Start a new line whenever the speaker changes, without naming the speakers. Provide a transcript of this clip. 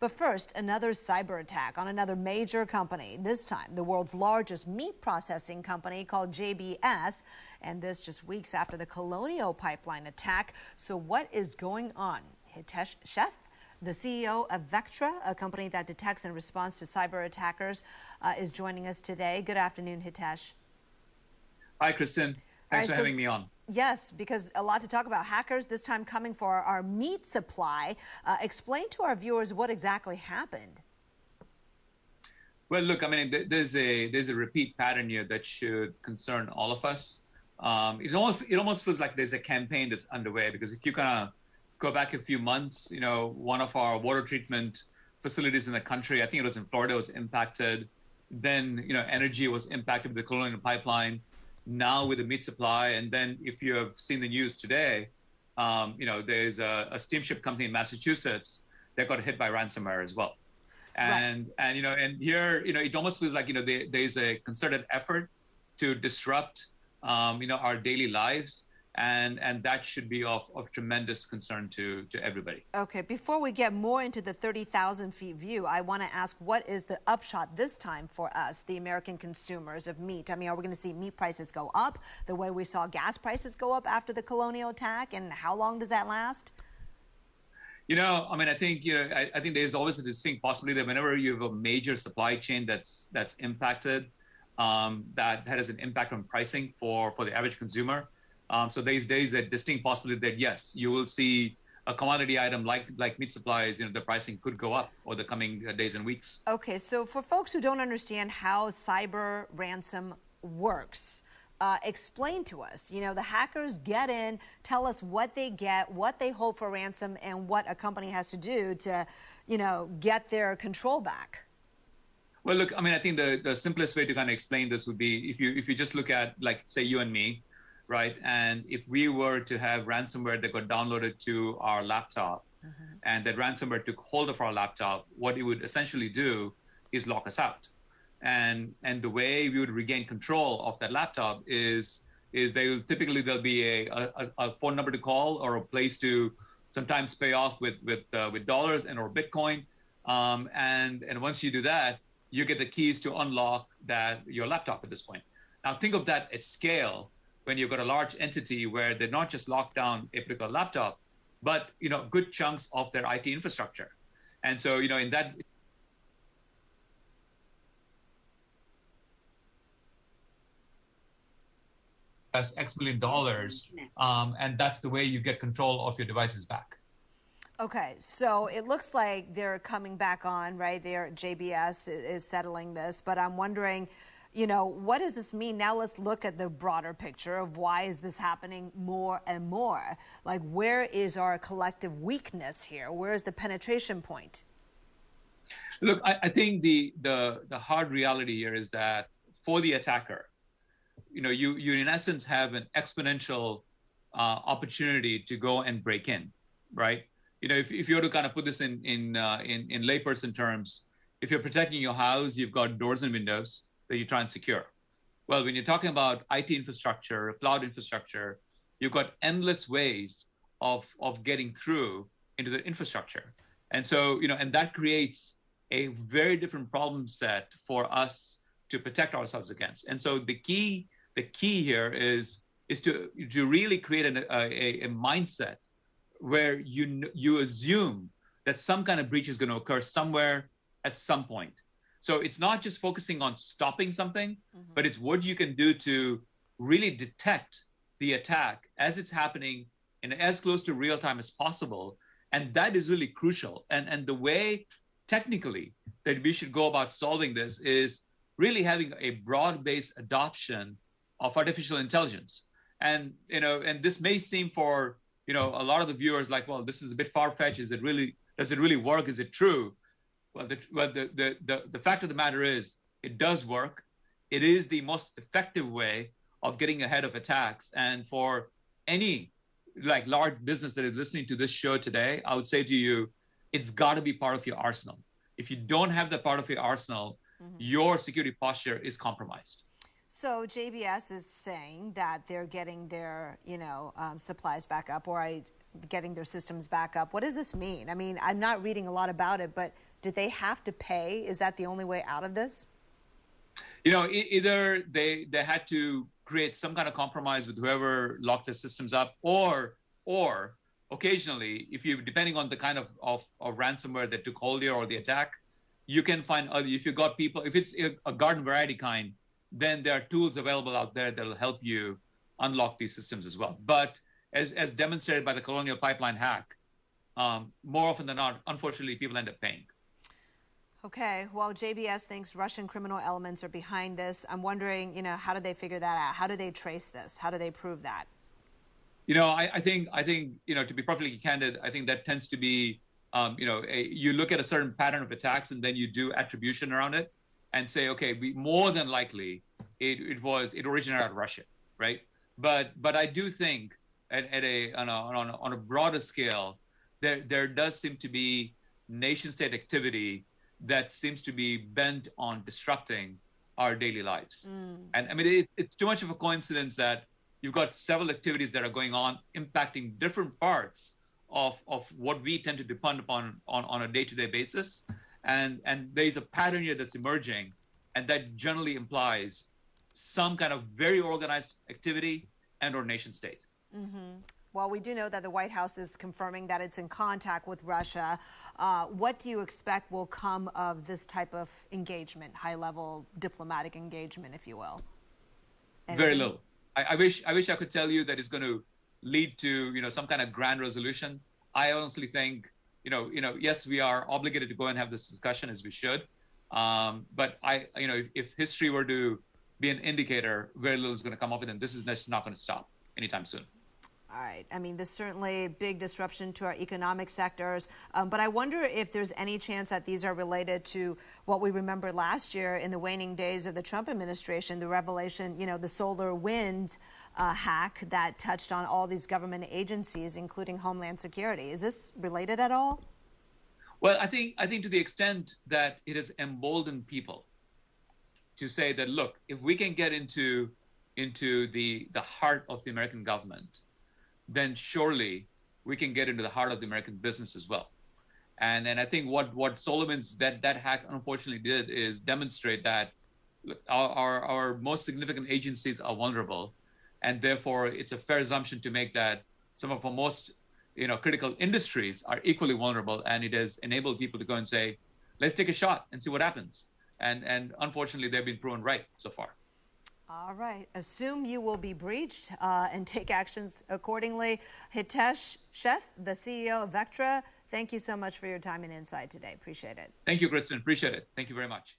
But first, another cyber attack on another major company, this time the world's largest meat processing company called JBS, and this just weeks after the Colonial pipeline attack. So what is going on? Hitesh Sheth, the CEO of Vectra, a company that detects and responds to cyber attackers, is joining us today. Good afternoon, Hitesh.
Hi, Kristen. Thanks for having me on.
Yes, because a lot to talk about. Hackers this time coming for our meat supply. Explain to our viewers what exactly happened.
Well, look, I mean, there's a repeat pattern here that should concern all of us. It almost feels like there's a campaign that's underway, because if you kind of go back a few months, one of our water treatment facilities in the country, I think it was in Florida, was impacted. Then, energy was impacted with the Colonial pipeline. Now with the meat supply, and then if you have seen the news today, there's a steamship company in Massachusetts that got hit by ransomware as well. And here, it almost feels like there's a concerted effort to disrupt our daily lives, and that should be of tremendous concern to everybody.
Okay, before we get more into the 30,000 feet view, I want to ask, what is the upshot this time for us, the American consumers of meat? I mean, are we going to see meat prices go up the way we saw gas prices go up after the Colonial attack? And how long does that last?
I think I think there's always a distinct possibility that whenever you have a major supply chain that's impacted, that has an impact on pricing for the average consumer. So there's a distinct possibility that, yes, you will see a commodity item like meat supplies, the pricing could go up over the coming days and weeks.
Okay, so for folks who don't understand how cyber ransom works, explain to us. The hackers get in, tell us what they get, what they hold for ransom, and what a company has to do to, get their control back.
Well, look, I mean, I think the simplest way to kind of explain this would be if you just look at, like, say, you and me, right? And if we were to have ransomware that got downloaded to our laptop, and that ransomware took hold of our laptop, what it would essentially do is lock us out. And the way we would regain control of that laptop is there'll be a phone number to call, or a place to sometimes pay off with dollars and or Bitcoin. And once you do that, you get the keys to unlock your laptop at this point. Now think of that at scale, when you've got a large entity where they're not just locked down a particular laptop, but good chunks of their IT infrastructure. And so in that X million dollars, and that's the way you get control of your devices back.
Okay, so it looks like they're coming back on, right? JBS is settling this, but I'm wondering, what does this mean? Now let's look at the broader picture of why is this happening more and more? Like, where is our collective weakness here? Where is the penetration point?
Look, I think the hard reality here is that for the attacker, you in essence have an exponential opportunity to go and break in, right? If you were to kind of put this in layperson terms, if you're protecting your house, you've got doors and windows that you try and secure. Well, when you're talking about IT infrastructure, cloud infrastructure, you've got endless ways of getting through into the infrastructure. And so, and that creates a very different problem set for us to protect ourselves against. And so the key here is to really create a mindset where you assume that some kind of breach is going to occur somewhere at some point. So it's not just focusing on stopping something, but it's what you can do to really detect the attack as it's happening in as close to real time as possible. And that is really crucial. And the way technically that we should go about solving this is really having a broad-based adoption of artificial intelligence. And this may seem for a lot of the viewers like, well, this is a bit far-fetched. Does it really work? Is it true? Well, the fact of the matter is, it does work. It is the most effective way of getting ahead of attacks. And for any large business that is listening to this show today, I would say to you, it's got to be part of your arsenal. If you don't have that part of your arsenal, your security posture is compromised.
So JBS is saying that they're getting their, supplies back up, or getting their systems back up. What does this mean? I mean, I'm not reading a lot about it, but Did they have to pay? Is that the only way out of this?
Either they had to create some kind of compromise with whoever locked their systems up, or occasionally, if you depending on the kind of ransomware that took hold here or the attack, you can find other. If you got people, if it's a garden variety kind, then there are tools available out there that will help you unlock these systems as well. But as demonstrated by the Colonial pipeline hack, more often than not, unfortunately, people end up paying.
Okay, well, JBS thinks Russian criminal elements are behind this. I'm wondering, how do they figure that out? How do they trace this? How do they prove that?
I think, to be perfectly candid, I think that tends to be, you look at a certain pattern of attacks and then you do attribution around it and say, okay, more than likely it originated out of Russia, right? But I do think on a broader scale, there does seem to be nation-state activity that seems to be bent on disrupting our daily lives. And I mean, it's too much of a coincidence that you've got several activities that are going on impacting different parts of what we tend to depend upon on a day-to-day basis. And there's a pattern here that's emerging, and that generally implies some kind of very organized activity and or nation state.
Well, we do know that the White House is confirming that it's in contact with Russia. What do you expect will come of this type of engagement, high-level diplomatic engagement, if you will? Anything?
Very little. I wish I could tell you that it's going to lead to some kind of grand resolution. I honestly think yes, we are obligated to go and have this discussion as we should. But if history were to be an indicator, very little is going to come of it, and this is just not going to stop anytime soon.
All right. I mean, this is certainly a big disruption to our economic sectors. But I wonder if there's any chance that these are related to what we remember last year in the waning days of the Trump administration, the revelation, the solar wind hack that touched on all these government agencies, including Homeland Security. Is this related at all?
Well, I think to the extent that it has emboldened people to say that, look, if we can get into the heart of the American government, then surely we can get into the heart of the American business as well. And I think what SolarWinds that hack unfortunately did is demonstrate that our most significant agencies are vulnerable, and therefore it's a fair assumption to make that some of our most critical industries are equally vulnerable, and it has enabled people to go and say, let's take a shot and see what happens. And unfortunately, they've been proven right so far.
All right. Assume you will be breached and take actions accordingly. Hitesh Sheth, the CEO of Vectra, thank you so much for your time and insight today. Appreciate it.
Thank you, Kristen. Appreciate it. Thank you very much.